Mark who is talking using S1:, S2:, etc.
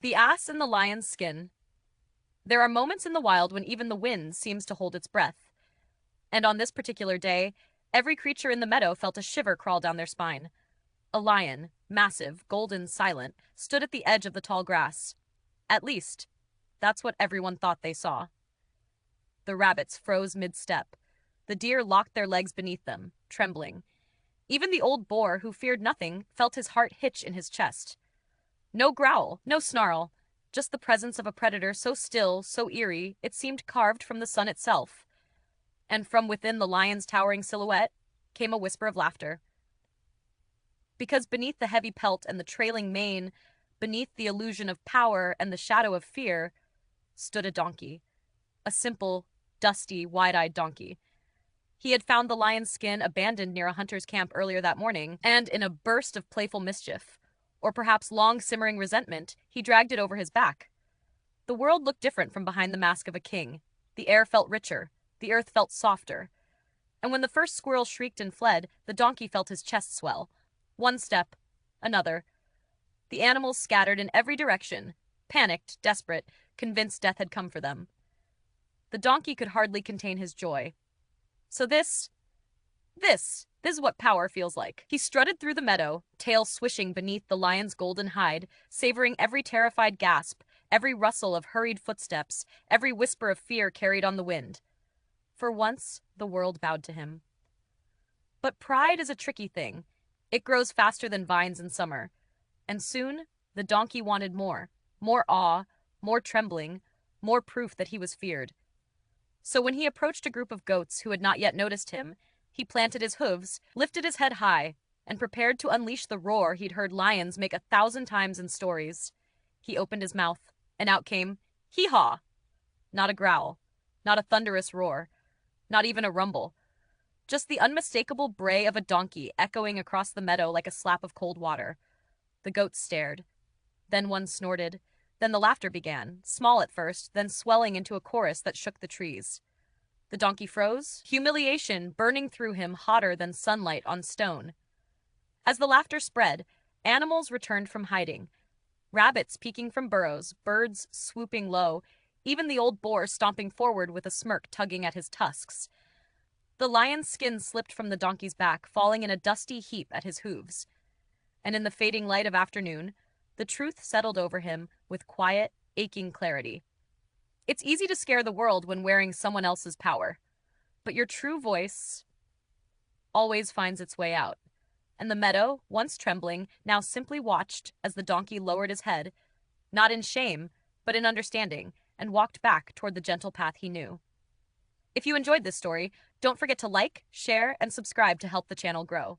S1: The ass in the lion's skin. There are moments in the wild when even the wind seems to hold its breath. And on this particular day, every creature in the meadow felt a shiver crawl down their spine. A lion, massive, golden, silent, stood at the edge of the tall grass. At least, that's what everyone thought they saw. The rabbits froze mid-step. The deer locked their legs beneath them, trembling. Even the old boar, who feared nothing, felt his heart hitch in his chest. No growl, no snarl, just the presence of a predator so still, so eerie, it seemed carved from the sun itself. And from within the lion's towering silhouette came a whisper of laughter. Because beneath the heavy pelt and the trailing mane, beneath the illusion of power and the shadow of fear, stood a donkey. A simple, dusty, wide-eyed donkey. He had found the lion's skin abandoned near a hunter's camp earlier that morning, and in a burst of playful mischief, or perhaps long-simmering resentment, he dragged it over his back. The world looked different from behind the mask of a king. The air felt richer. The earth felt softer. And when the first squirrel shrieked and fled, the donkey felt his chest swell. One step, another. The animals scattered in every direction, panicked, desperate, convinced death had come for them. The donkey could hardly contain his joy. So this is what power feels like. He strutted through the meadow, tail swishing beneath the lion's golden hide, savoring every terrified gasp, every rustle of hurried footsteps, every whisper of fear carried on the wind. For once, the world bowed to him. But pride is a tricky thing. It grows faster than vines in summer. And soon, the donkey wanted more. More awe, more trembling, more proof that he was feared. So when he approached a group of goats who had not yet noticed him, he planted his hooves, lifted his head high, and prepared to unleash the roar he'd heard lions make 1,000 times in stories. He opened his mouth, and out came, hee-haw! Not a growl, not a thunderous roar, not even a rumble. Just the unmistakable bray of a donkey echoing across the meadow like a slap of cold water. The goats stared. Then one snorted. Then the laughter began, small at first, then swelling into a chorus that shook the trees. The donkey froze, humiliation burning through him hotter than sunlight on stone. As the laughter spread, animals returned from hiding. Rabbits peeking from burrows, birds swooping low, even the old boar stomping forward with a smirk tugging at his tusks. The lion's skin slipped from the donkey's back, falling in a dusty heap at his hooves. And in the fading light of afternoon, the truth settled over him with quiet, aching clarity. It's easy to scare the world when wearing someone else's power, but your true voice always finds its way out. And the meadow, once trembling, now simply watched as the donkey lowered his head, not in shame, but in understanding, and walked back toward the gentle path he knew. If you enjoyed this story, don't forget to like, share, and subscribe to help the channel grow.